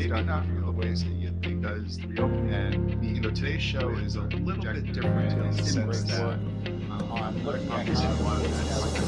not the ways that you think does the reopening. And today's show is a little bit different in the sense that on looking at obviously a lot of that is going to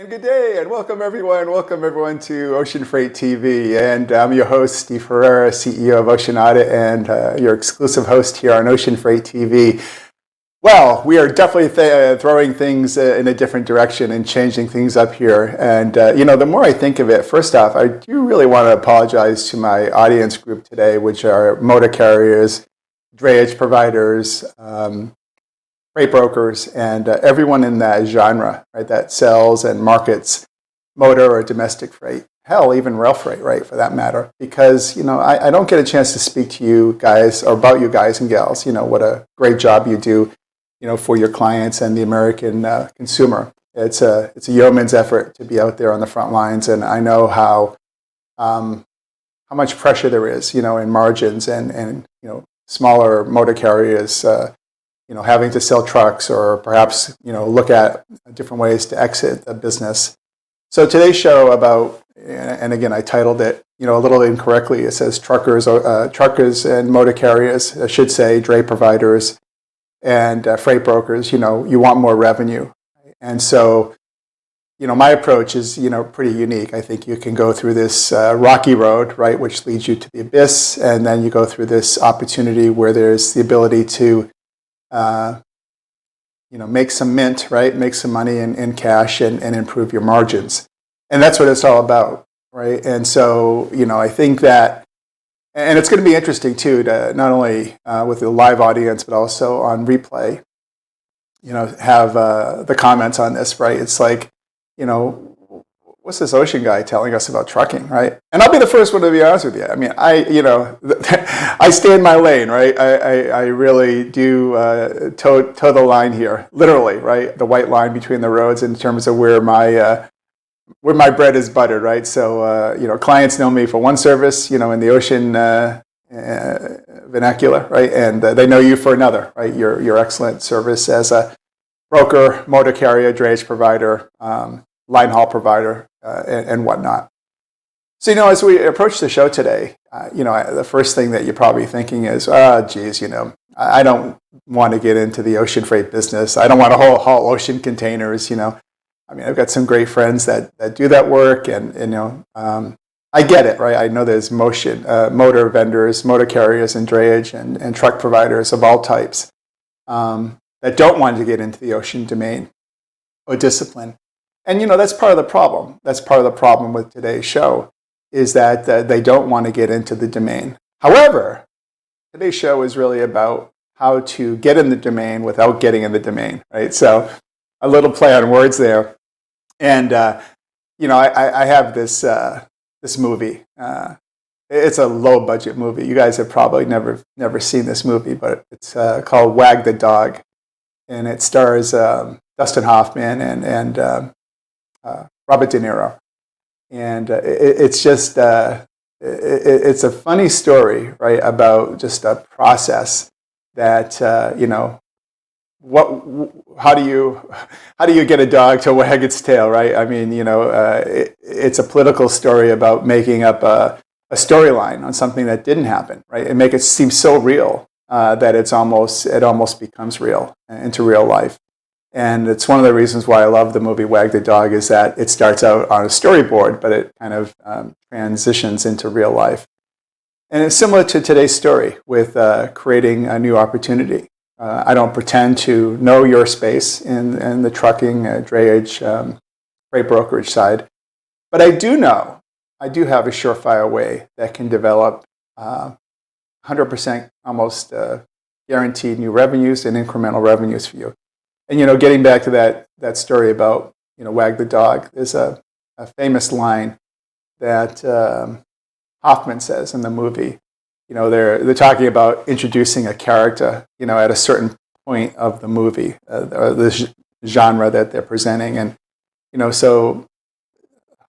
And good day, and welcome everyone. Welcome everyone to Ocean Freight TV. And I'm your host, Steve Herrera, CEO of Ocean Audit, and your exclusive host here on Ocean Freight TV. Well, we are definitely throwing things in a different direction and changing things up here. And the more I think of it, first off, I do really want to apologize to my audience group today, which are motor carriers, drayage providers, freight brokers, and everyone in that genre, right, that sells and markets motor or domestic freight. Hell, even rail freight, right, for that matter. Because, I don't get a chance to speak to you guys or about you guys and gals, what a great job you do, for your clients and the American consumer. It's a yeoman's effort to be out there on the front lines, and I know how much pressure there is, in margins and smaller motor carriers, having to sell trucks or perhaps, look at different ways to exit the business. So today's show about, and again, I titled it, a little incorrectly. It says truckers and motor carriers, I should say, dray providers and freight brokers, you want more revenue. And so, my approach is, pretty unique. I think you can go through this rocky road, right, which leads you to the abyss. And then you go through this opportunity where there's the ability to make some mint, right? Make some money in cash and improve your margins. And that's what it's all about, right? And so, I think that, and it's going to be interesting too, to not only with the live audience, but also on replay, have the comments on this, right? It's like, what's this ocean guy telling us about trucking, right? And I'll be the first one to be honest with you. I mean, I stay in my lane, right? I really do toe the line here, literally, right? The white line between the roads in terms of where my bread is buttered, right? So, clients know me for one service, in the ocean vernacular, right? And they know you for another, right? Your excellent service as a broker, motor carrier, drayage provider, line haul provider, and whatnot. So, as we approach the show today, the first thing that you're probably thinking is, geez, I don't want to get into the ocean freight business. I don't want to haul ocean containers, I mean, I've got some great friends that do that work, and I get it, right? I know there's motor vendors, motor carriers, and drayage and truck providers of all types that don't want to get into the ocean domain or discipline. And, that's part of the problem. That's part of the problem with today's show is that they don't want to get into the domain. However, today's show is really about how to get in the domain without getting in the domain, right? So a little play on words there. And, I have this movie. It's a low budget movie. You guys have probably never seen this movie, but it's called Wag the Dog. And it stars Dustin Hoffman and Robert De Niro. And it's just, it's a funny story, right, about just a process that, how do you get a dog to wag its tail, right? I mean, it's a political story about making up a a storyline on something that didn't happen, right? And make it seem so real that it almost becomes real into real life. And it's one of the reasons why I love the movie Wag the Dog is that it starts out on a storyboard, but it kind of transitions into real life. And it's similar to today's story with creating a new opportunity. I don't pretend to know your space in the trucking, drayage, freight brokerage side, but I do have a surefire way that can develop 100% almost guaranteed new revenues and incremental revenues for you. And, getting back to that story about, Wag the Dog, there's a famous line that Hoffman says in the movie. They're talking about introducing a character, at a certain point of the movie, or the genre that they're presenting. And, so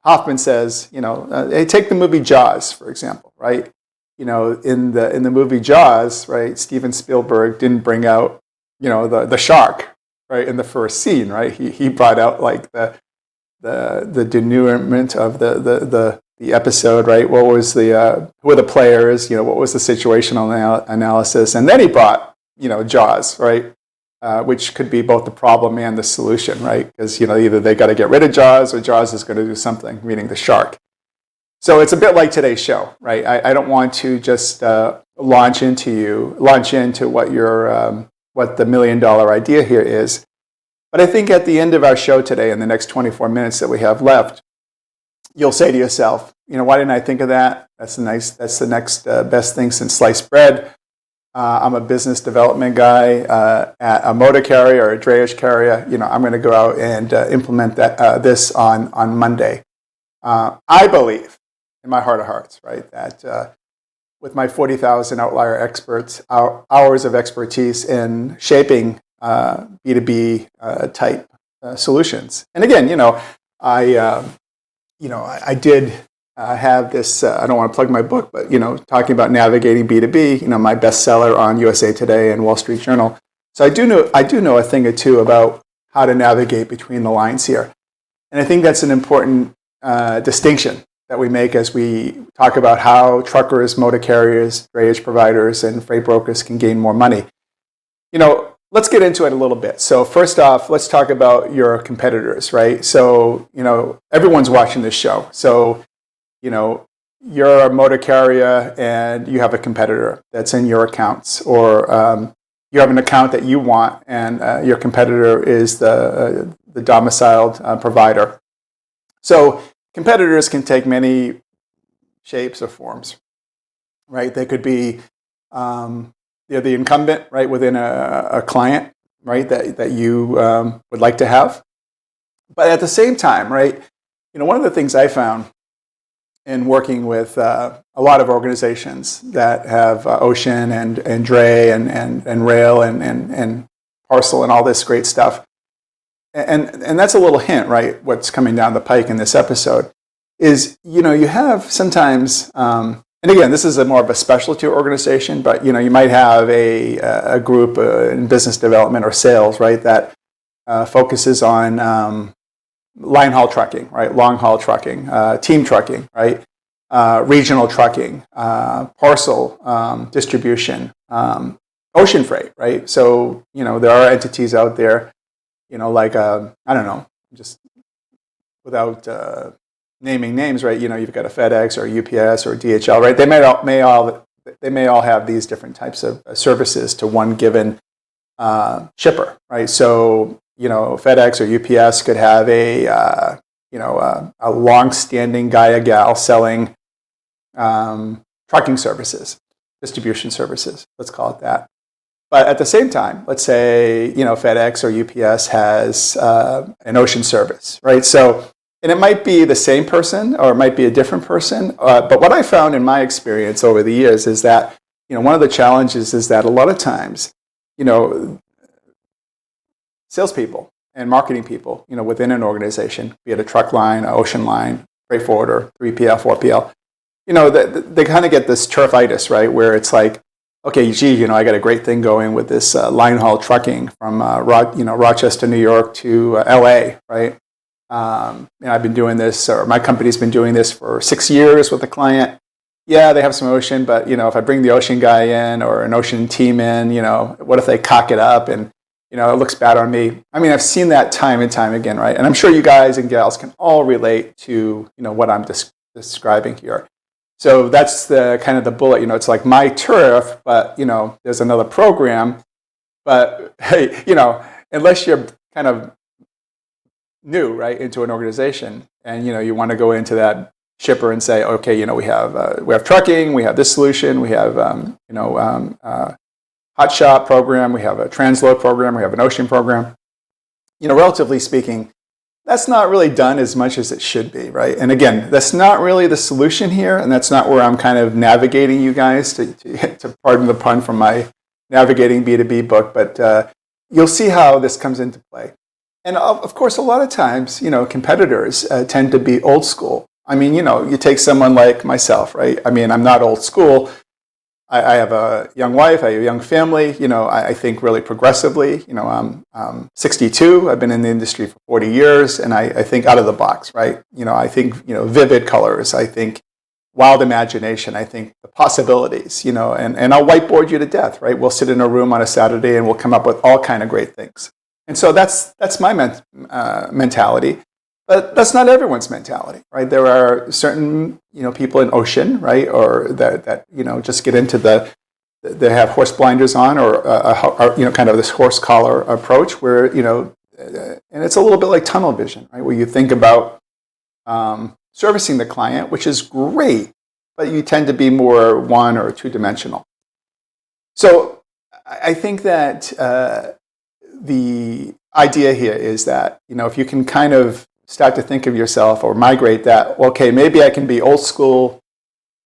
Hoffman says, hey, take the movie Jaws, for example, right? In the movie Jaws, right, Steven Spielberg didn't bring out, the shark, right, in the first scene, right? He brought out like the denouement of the episode, right? What was who were the players? What was the situational analysis? And then he brought, Jaws, right? Which could be both the problem and the solution, right? Because, either they got to get rid of Jaws or Jaws is going to do something, meaning the shark. So it's a bit like today's show, right? I don't want to just launch into what the $1 million idea here is. But I think at the end of our show today, in the next 24 minutes that we have left, you'll say to yourself, why didn't I think of that? That's the next best thing since sliced bread. I'm a business development guy at a motor carrier or a drayage carrier. I'm going to go out and implement this on Monday. I believe, in my heart of hearts, right, that with my 40,000 outlier experts, hours of expertise in shaping B2B type solutions. And again, I did have this, I don't want to plug my book, but, talking about navigating B2B, my bestseller on USA Today and Wall Street Journal. So I do know a thing or two about how to navigate between the lines here. And I think that's an important distinction that we make as we talk about how truckers, motor carriers, drayage providers, and freight brokers can gain more money. Let's get into it a little bit. So first off, let's talk about your competitors, right? So, everyone's watching this show. So, you're a motor carrier and you have a competitor that's in your accounts, or you have an account that you want and your competitor is the domiciled provider. So competitors can take many shapes or forms, right? They could be they're the incumbent, right, within a client, right, that you would like to have. But at the same time, right, one of the things I found in working with a lot of organizations that have ocean and dray and rail and parcel and all this great stuff, and that's a little hint, right, what's coming down the pike in this episode, is, you have sometimes, and again, this is more of a specialty organization, but you might have a group in business development or sales, right, that focuses on line haul trucking, right, long haul trucking, team trucking, right, regional trucking, parcel distribution, ocean freight, right. So there are entities out there, like I don't know, just without naming names, right? You've got a FedEx or a UPS or a DHL, right? They may all have these different types of services to one given shipper, right? So FedEx or UPS could have a long-standing guy or gal selling trucking services, distribution services. Let's call it that. But at the same time, let's say FedEx or UPS has an ocean service, right? So. And it might be the same person or it might be a different person. But what I found in my experience over the years is that, one of the challenges is that a lot of times, salespeople and marketing people, within an organization, be it a truck line, an ocean line, freight forwarder, 3PL, 4PL, they kind of get this turfitis, right? Where it's like, okay, gee, I got a great thing going with this line haul trucking from, Rochester, New York to LA, right? And I've been doing this, or my company's been doing this for 6 years with a client. yeah, they have some ocean, but if I bring the ocean guy in or an ocean team in, what if they cock it up and it looks bad on me? I mean, I've seen that time and time again, right? And I'm sure you guys and gals can all relate to what I'm describing here. So that's the kind of the bullet. It's like my turf, but there's another program. But hey, unless you're kind of new, right, into an organization, and you want to go into that shipper and say, okay, we have trucking, we have this solution, we have hot shop program, we have a transload program, we have an ocean program. Relatively speaking, that's not really done as much as it should be, right? And again, that's not really the solution here, and that's not where I'm kind of navigating you guys to pardon the pun from my Navigating B2B book, but you'll see how this comes into play. And of course, a lot of times, competitors tend to be old school. I mean, you take someone like myself, right? I mean, I'm not old school. I have a young wife, I have a young family, I think really progressively. I'm 62, I've been in the industry for 40 years, and I think out of the box, right? I think, vivid colors, I think wild imagination, I think the possibilities, and I'll whiteboard you to death, right? We'll sit in a room on a Saturday and we'll come up with all kind of great things. And so that's my mentality. But that's not everyone's mentality, right? There are certain, people in ocean, right, or that just get into they have horse blinders on, or kind of this horse collar approach, where and it's a little bit like tunnel vision, right, where you think about servicing the client, which is great, but you tend to be more one or two dimensional. So I think that the idea here is that if you can kind of start to think of yourself or migrate that, okay, maybe I can be old school,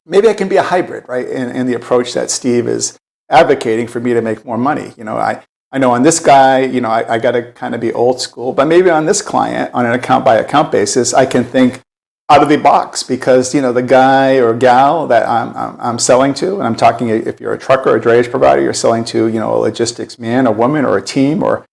maybe I can be a hybrid, right, in the approach that Steve is advocating for me to make more money. I know on this guy, I got to kind of be old school, but maybe on this client, on an account by account basis, I can think out of the box, because the guy or gal that I'm selling to, and I'm talking, if you're a trucker or a drayage provider, you're selling to a logistics man, a woman, or a team, or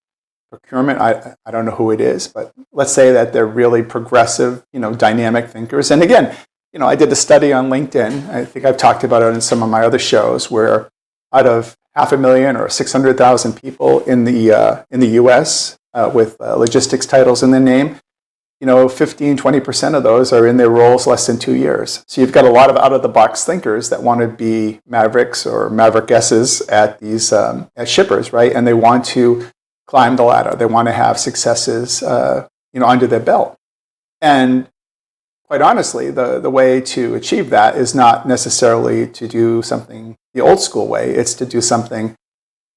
procurement, I don't know who it is, but let's say that they're really progressive, dynamic thinkers. And again, I did a study on LinkedIn. I think I've talked about it in some of my other shows, where out of 500,000 or 600,000 people in the U.S. With logistics titles in their name, 15, 20% of those are in their roles less than 2 years. So you've got a lot of out-of-the-box thinkers that want to be mavericks or maverickesses at these at shippers, right? And they want to climb the ladder. They want to have successes, under their belt. And quite honestly, the way to achieve that is not necessarily to do something the old school way. It's to do something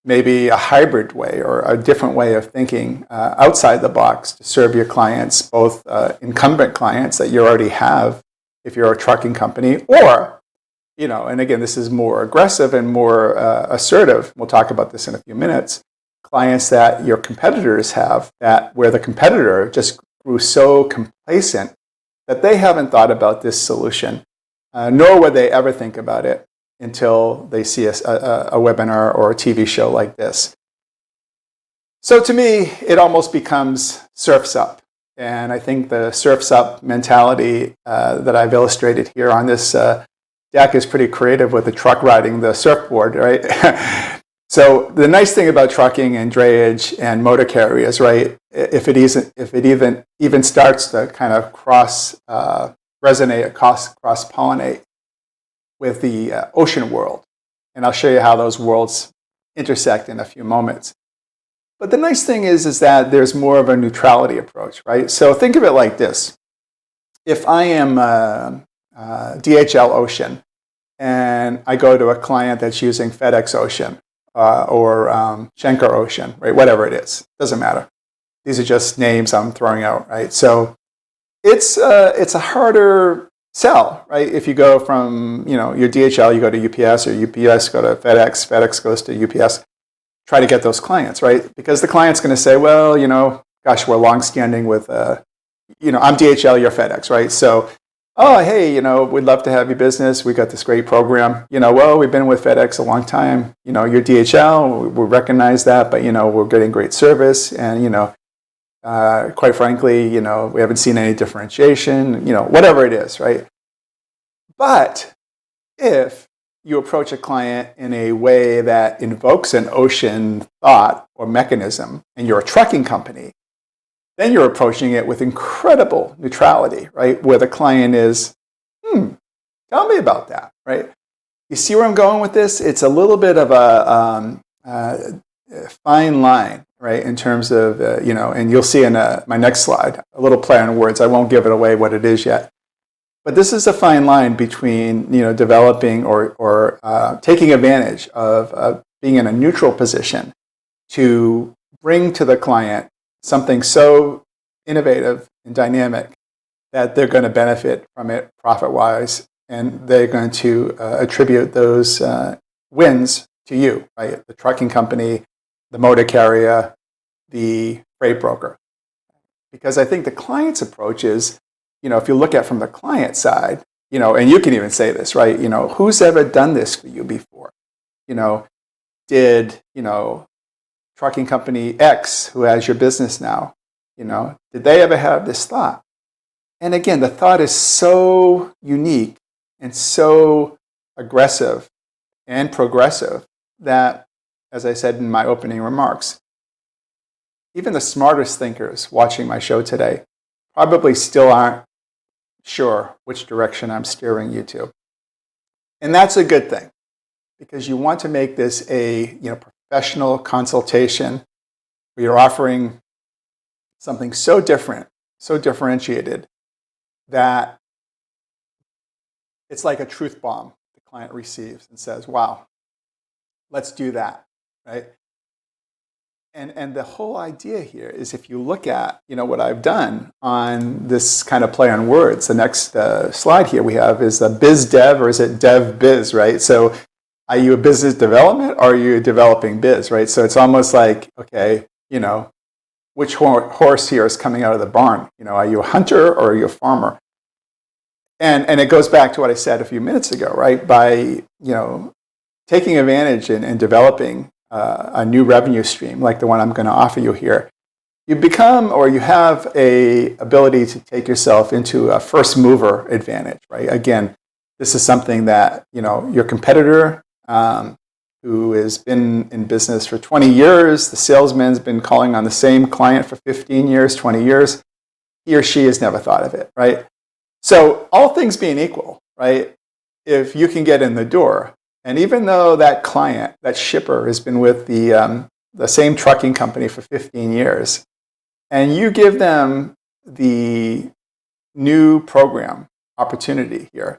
maybe a hybrid way, or a different way of thinking outside the box to serve your clients, both incumbent clients that you already have if you're a trucking company, or, and again, this is more aggressive and more assertive. We'll talk about this in a few minutes. Clients that your competitors have, that where the competitor just grew so complacent that they haven't thought about this solution, nor would they ever think about it until they see a webinar or a TV show like this. So to me, it almost becomes surf's up. And I think the surf's up mentality that I've illustrated here on this deck is pretty creative, with the truck riding the surfboard, right? So the nice thing about trucking and drayage and motor carriers, right, if it even starts to kind of resonate, cross pollinate with the ocean world, and I'll show you how those worlds intersect in a few moments. But the nice thing is that there's more of a neutrality approach, right? So think of it like this: if I am DHL Ocean and I go to a client that's using FedEx Ocean, or Schenker Ocean, right? Whatever it is, doesn't matter. These are just names I'm throwing out, right? So it's a harder sell, right? If you go from your DHL, you go to UPS, or UPS go to FedEx, FedEx goes to UPS. Try to get those clients, right? Because the client's going to say, well, gosh, we're long-standing with, I'm DHL, you're FedEx, right? So, oh, hey, we'd love to have your business. We got this great program. Well, we've been with FedEx a long time. You're DHL. We recognize that, but, we're getting great service. And, quite frankly, we haven't seen any differentiation, whatever it is, right? But if you approach a client in a way that invokes an ocean thought or mechanism, and you're a trucking company, then you're approaching it with incredible neutrality, right? Where the client is, tell me about that, right? You see where I'm going with this? It's a little bit of a fine line, right? In terms of, and you'll see in my next slide, a little play on words. I won't give it away what it is yet. But this is a fine line between, developing or taking advantage of being in a neutral position to bring to the client something so innovative and dynamic that they're going to benefit from it profit-wise, and they're going to attribute those wins to you, right? The trucking company, the motor carrier, the freight broker. Because I think the client's approach is, if you look at from the client side, and you can even say this, right? Who's ever done this for you before? Did, trucking company X, who has your business now, did they ever have this thought? And again, the thought is so unique and so aggressive and progressive that, as I said in my opening remarks, even the smartest thinkers watching my show today probably still aren't sure which direction I'm steering you to. And that's a good thing, because you want to make this a professional consultation where you're offering something so different, so differentiated, that it's like a truth bomb the client receives and says, wow, let's do that, right? And the whole idea here is, if you look at what I've done on this kind of play on words, the next slide here we have is biz dev, or is it dev biz, right? So are you a business development, or are you developing biz, right? So it's almost like, okay, which horse here is coming out of the barn? Are you a hunter or are you a farmer? And it goes back to what I said a few minutes ago, right? By taking advantage and developing a new revenue stream like the one I'm going to offer you here, you become, or you have a ability to take yourself into a first mover advantage, right? Again, this is something that your competitor, who has been in business for 20 years, the salesman's been calling on the same client for 15 years, 20 years, he or she has never thought of it, right? So all things being equal, right? If you can get in the door, and even though that client, that shipper, has been with the same trucking company for 15 years, and you give them the new program opportunity here,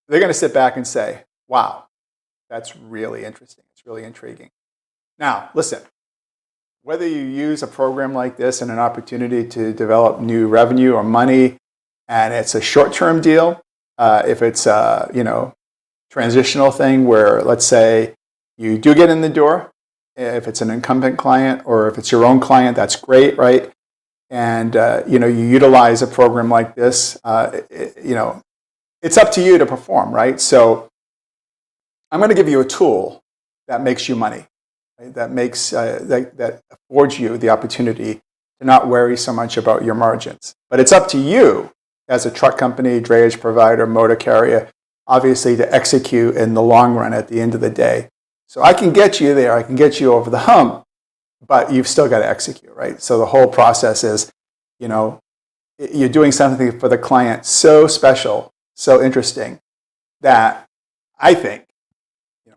they're going to sit back and say, wow, that's really interesting. It's really intriguing. Now, listen, whether you use a program like this and an opportunity to develop new revenue or money, and it's a short-term deal, if it's a, transitional thing where, let's say, you do get in the door, if it's an incumbent client or if it's your own client, that's great, right? And, you utilize a program like this, it's up to you to perform, right? So I'm going to give you a tool that makes you money, right? That makes that affords you the opportunity to not worry so much about your margins. But it's up to you as a truck company, drayage provider, motor carrier, obviously, to execute in the long run at the end of the day. So I can get you there, I can get you over the hump, but you've still got to execute, right? So the whole process is, you're doing something for the client so special, so interesting, that I think,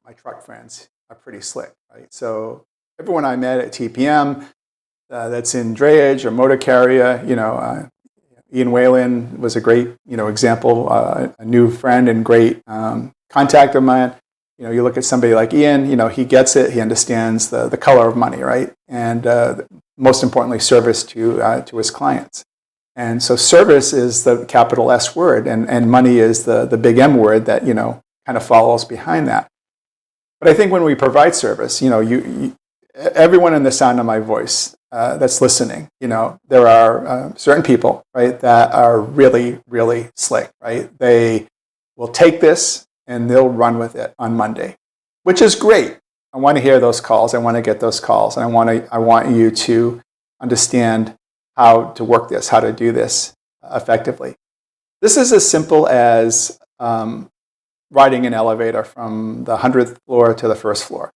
my truck friends are pretty slick, right? So everyone I met at TPM that's in drayage or motor carrier, Ian Whalen was a great, example, a new friend and great contact of mine. You look at somebody like Ian, he gets it, he understands the color of money, right? And most importantly, service to his clients. And so service is the capital S word, and money is the big M word that, kind of follows behind that. But I think when we provide service, everyone in the sound of my voice that's listening, there are certain people, right, that are really, really slick, right? They will take this and they'll run with it on Monday, which is great. I want to hear those calls. I want to get those calls, and I want you to understand how to work this, how to do this effectively. This is as simple as riding an elevator from the 100th floor to the first floor.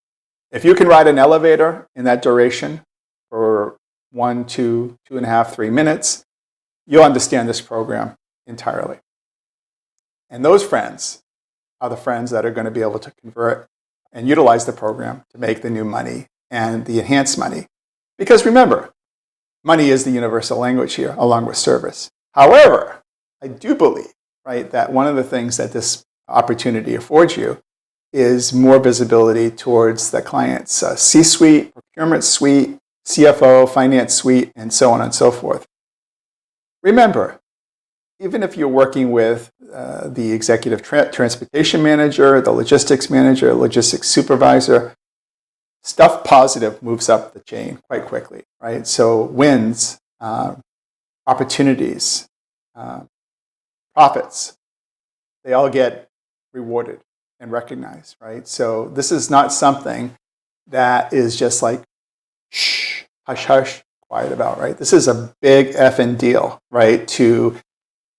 If you can ride an elevator in that duration for 1, 2, 2.5, 3 minutes, you'll understand this program entirely. And those friends are the friends that are going to be able to convert and utilize the program to make the new money and the enhanced money. Because remember, money is the universal language here, along with service. However, I do believe, right, that one of the things that this opportunity affords you is more visibility towards the client's C-suite, procurement suite, CFO, finance suite, and so on and so forth. Remember, even if you're working with the executive transportation manager, the logistics manager, logistics supervisor, stuff positive moves up the chain quite quickly, right? So wins, opportunities, profits, they all get rewarded and recognized, right? So this is not something that is just like, shh, hush, hush, quiet about, right? This is a big effing deal, right, to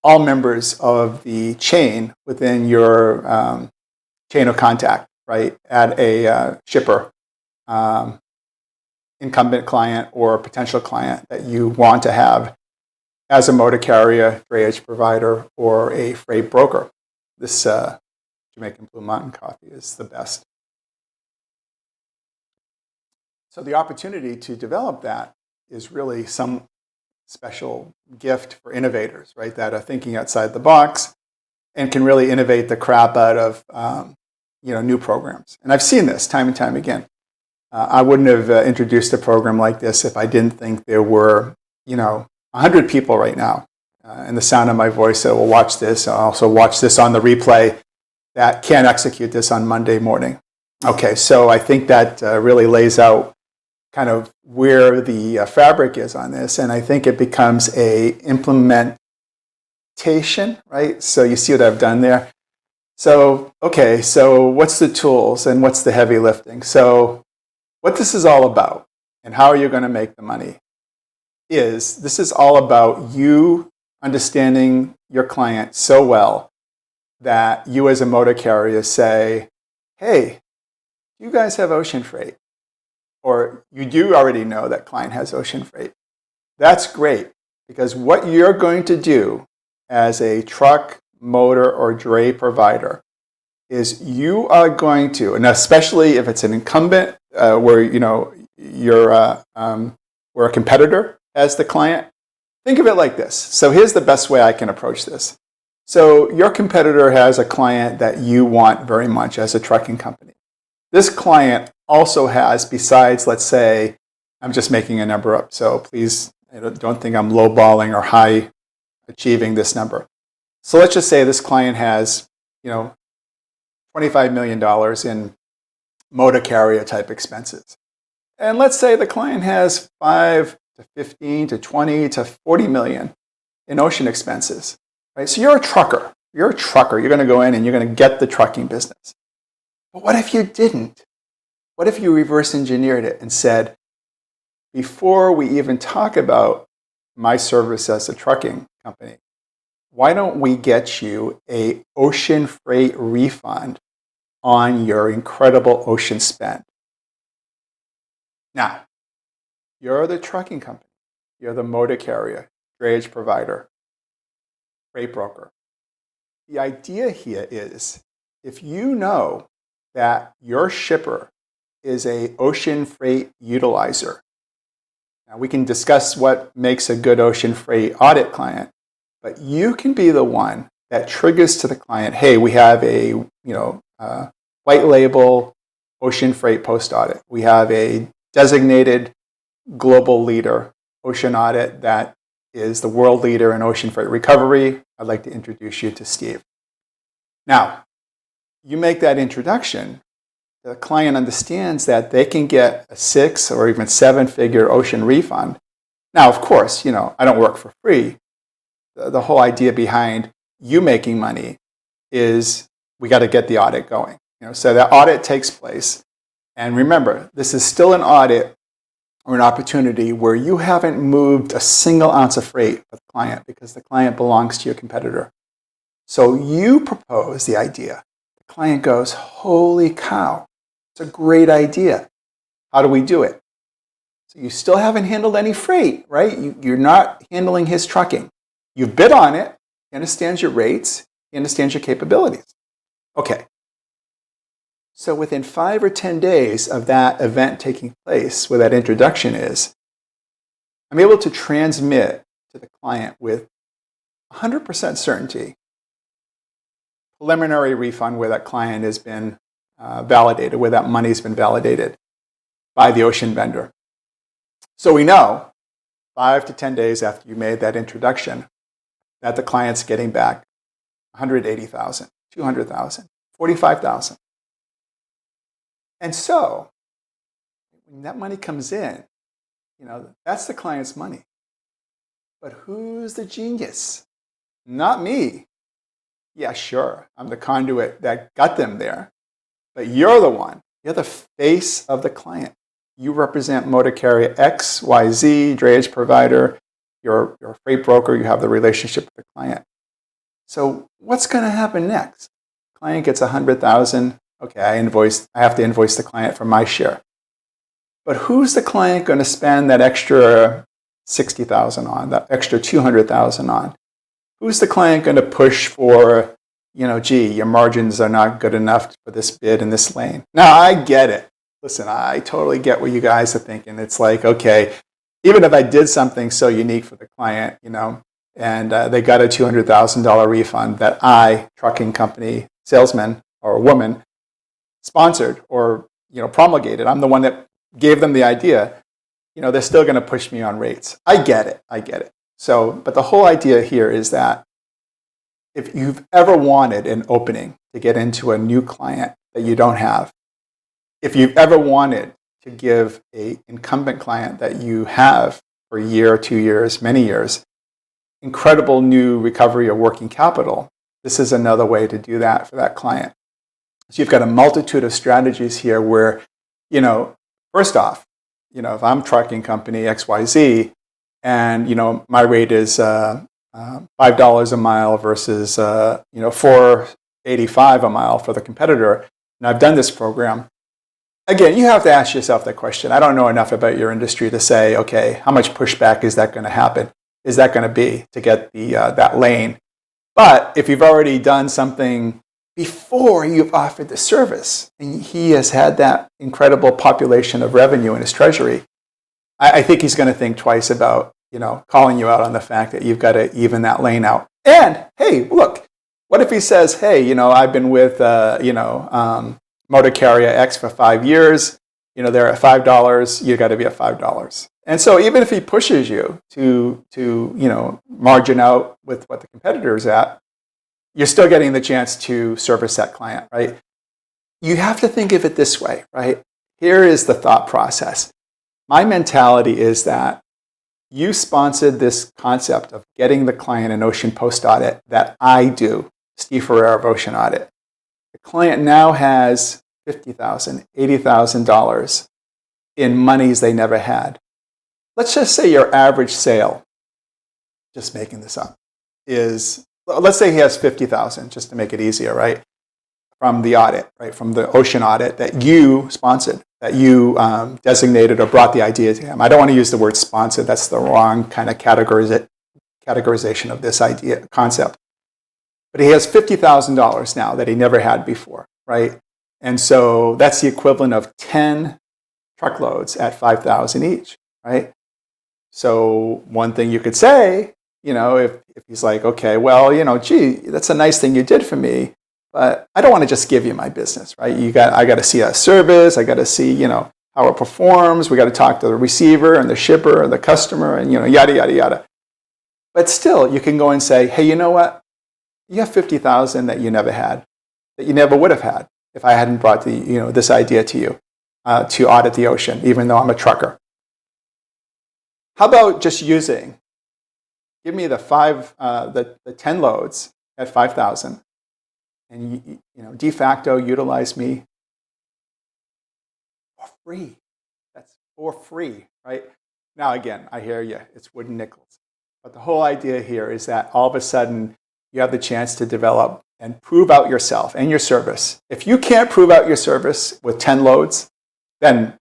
all members of the chain within your chain of contact, right, at a shipper, incumbent client or potential client that you want to have as a motor carrier, drayage provider, or a freight broker. This Jamaican Blue Mountain coffee is the best. So the opportunity to develop that is really some special gift for innovators, right, that are thinking outside the box and can really innovate the crap out of new programs. And I've seen this time and time again. I wouldn't have introduced a program like this if I didn't think there were, 100 people right now in the sound of my voice that will watch this, also watch this on the replay, that can execute this on Monday morning. Okay, so I think that really lays out kind of where the fabric is on this, and I think it becomes a implementation, right? So you see what I've done there? So, okay, so what's the tools and what's the heavy lifting? So what this is all about and how are you going to make the money is this is all about you understanding your client so well that you as a motor carrier say, hey, you guys have ocean freight. Or you do already know that client has ocean freight. That's great, because what you're going to do as a truck, motor, or dray provider is you are going to, and especially if it's an incumbent where you're where a competitor as the client, think of it like this. So here's the best way I can approach this. So your competitor has a client that you want very much as a trucking company. This client also has, besides, let's say, I'm just making a number up, so please don't think I'm lowballing or high achieving this number. So let's just say this client has, $25 million in motor carrier type expenses. And let's say the client has 5 to 15 to 20 to 40 million in ocean expenses, right? So you're a trucker. You're going to go in and you're going to get the trucking business. But what if you didn't? What if you reverse engineered it and said, before we even talk about my service as a trucking company, why don't we get you an ocean freight refund on your incredible ocean spend? Now, you're the trucking company. You're the motor carrier, drayage provider, freight broker. The idea here is if you know that your shipper is a ocean freight utilizer. Now we can discuss what makes a good ocean freight audit client, but you can be the one that triggers to the client, hey, we have a white label ocean freight post audit. We have a designated global leader ocean audit that is the world leader in ocean freight recovery. I'd like to introduce you to Steve. Now, you make that introduction, the client understands that they can get a 6 or even 7-figure ocean refund. Now, of course, I don't work for free. The whole idea behind you making money is we got to get the audit going. So that audit takes place. And remember, this is still an audit or an opportunity where you haven't moved a single ounce of freight for the client because the client belongs to your competitor. So you propose the idea. The client goes, holy cow, it's a great idea. How do we do it? So you still haven't handled any freight, right? You're not handling his trucking. You bid on it. He understands your rates. He understands your capabilities. Okay. So within 5 or 10 days of that event taking place, where that introduction is, I'm able to transmit to the client with 100% certainty preliminary refund where that client has been validated, where that money has been validated by the ocean vendor. So we know 5 to 10 days after you made that introduction that the client's getting back $180,000, $200,000, $45,000. And so when that money comes in, that's the client's money. But who's the genius? Not me. Yeah, sure, I'm the conduit that got them there. But you're the one. You're the face of the client. You represent motor carrier X, Y, Z, drayage provider. You're a freight broker. You have the relationship with the client. So what's going to happen next? Client gets $100,000. Okay, I have to invoice the client for my share. But who's the client going to spend that extra $60,000 on, that extra $200,000 on? Who's the client going to push for, gee, your margins are not good enough for this bid in this lane? Now, I get it. Listen, I totally get what you guys are thinking. It's like, okay, even if I did something so unique for the client, and they got a $200,000 refund that I, trucking company salesman or woman, sponsored or promulgated. I'm the one that gave them the idea. They're still going to push me on rates. I get it. So, but the whole idea here is that if you've ever wanted an opening to get into a new client that you don't have, if you've ever wanted to give an incumbent client that you have for a year, 2 years, many years, incredible new recovery of working capital, this is another way to do that for that client. So you've got a multitude of strategies here where, first off, if I'm trucking company XYZ and, my rate is $5 a mile versus, $4.85 a mile for the competitor, and I've done this program, again, you have to ask yourself that question. I don't know enough about your industry to say, okay, how much pushback is that going to happen? Is that going to be to get that lane? But if you've already done something before you've offered the service, and he has had that incredible population of revenue in his treasury, I think he's going to think twice about, calling you out on the fact that you've got to even that lane out. And hey, look, what if he says, hey, I've been with, motor carrier X for 5 years, they're at $5, you got to be at $5. And so even if he pushes you to margin out with what the competitor is at, you're still getting the chance to service that client, right? You have to think of it this way, right? Here is the thought process. My mentality is that you sponsored this concept of getting the client an Ocean Post audit that I do, Steve Ferreira of Ocean Audit. The client now has $50,000, $80,000 in monies they never had. Let's just say your average sale, just making this up, is, let's say he has $50,000, just to make it easier, right? From the audit, right? From the Ocean audit that you sponsored, that you designated or brought the idea to him. I don't want to use the word sponsored. That's the wrong kind of categorization of this idea, concept. But he has $50,000 now that he never had before, right? And so that's the equivalent of 10 truckloads at $5,000 each, right? So one thing you could say, if he's like, okay, well, gee, that's a nice thing you did for me, but I don't want to just give you my business, right? I got to see a service. I got to see, how it performs. We got to talk to the receiver and the shipper and the customer and, yada, yada, yada. But still, you can go and say, hey, you know what? You have $50,000 that you never had, that you never would have had if I hadn't brought this idea to you to audit the ocean, even though I'm a trucker. How about just give me the 10 loads at 5,000, and de facto utilize me for free. That's for free, right? Now again, I hear you. It's wooden nickels, but the whole idea here is that all of a sudden, you have the chance to develop and prove out yourself and your service. If you can't prove out your service with 10 loads, then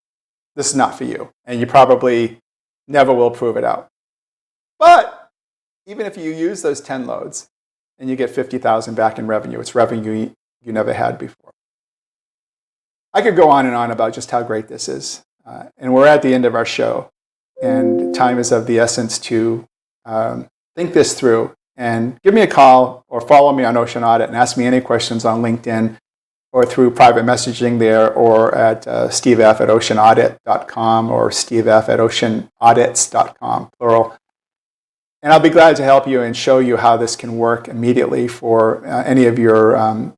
this is not for you. And you probably never will prove it out. But even if you use those 10 loads and you get 50,000 back in revenue, it's revenue you never had before. I could go on and on about just how great this is. And we're at the end of our show. And time is of the essence to think this through and give me a call or follow me on Ocean Audit and ask me any questions on LinkedIn or through private messaging there or at stevef@oceanaudit.com or stevef@oceanaudits.com, plural. And I'll be glad to help you and show you how this can work immediately for any of your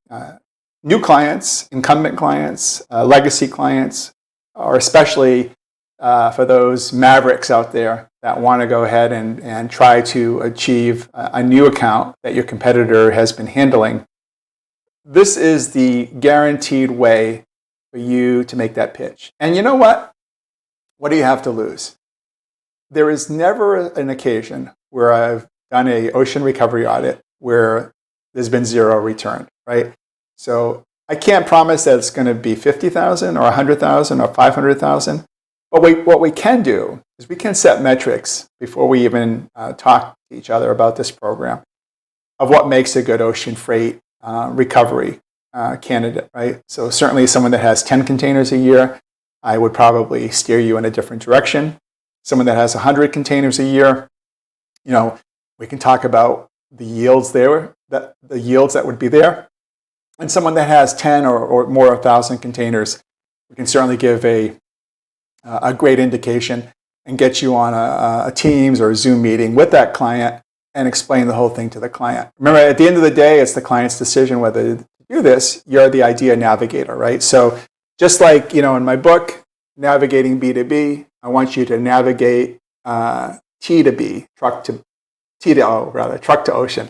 new clients, incumbent clients, legacy clients, or especially for those mavericks out there that want to go ahead and try to achieve a new account that your competitor has been handling. This is the guaranteed way for you to make that pitch. And you know what? What do you have to lose? There is never an occasion where I've done an ocean recovery audit where there's been zero return, right? So I can't promise that it's going to be 50,000 or 100,000 or 500,000. But what we can do is we can set metrics before we even talk to each other about this program of what makes a good ocean freight recovery candidate, right? So certainly someone that has 10 containers a year, I would probably steer you in a different direction. Someone that has 100 containers a year, we can talk about the yields there, the yields that would be there. And someone that has 10 or more 1,000 containers, we can certainly give a great indication and get you on a Teams or a Zoom meeting with that client and explain the whole thing to the client. Remember, at the end of the day, it's the client's decision whether to do this. You're the idea navigator, right? So just like, in my book, Navigating B2B, I want you to navigate T to B, truck to ocean.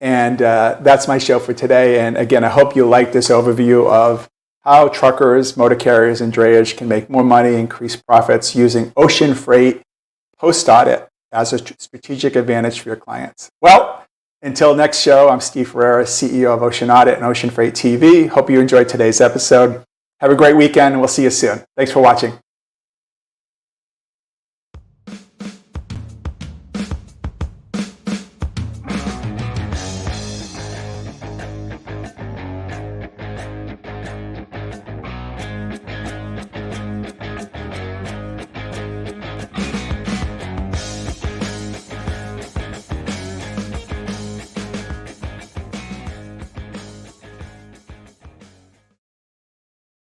And that's my show for today. And again, I hope you like this overview of how truckers, motor carriers, and drayage can make more money, increase profits using ocean freight post-audit as a strategic advantage for your clients. Well, until next show, I'm Steve Ferreira, CEO of Ocean Audit and Ocean Freight TV. Hope you enjoyed today's episode. Have a great weekend, and we'll see you soon. Thanks for watching.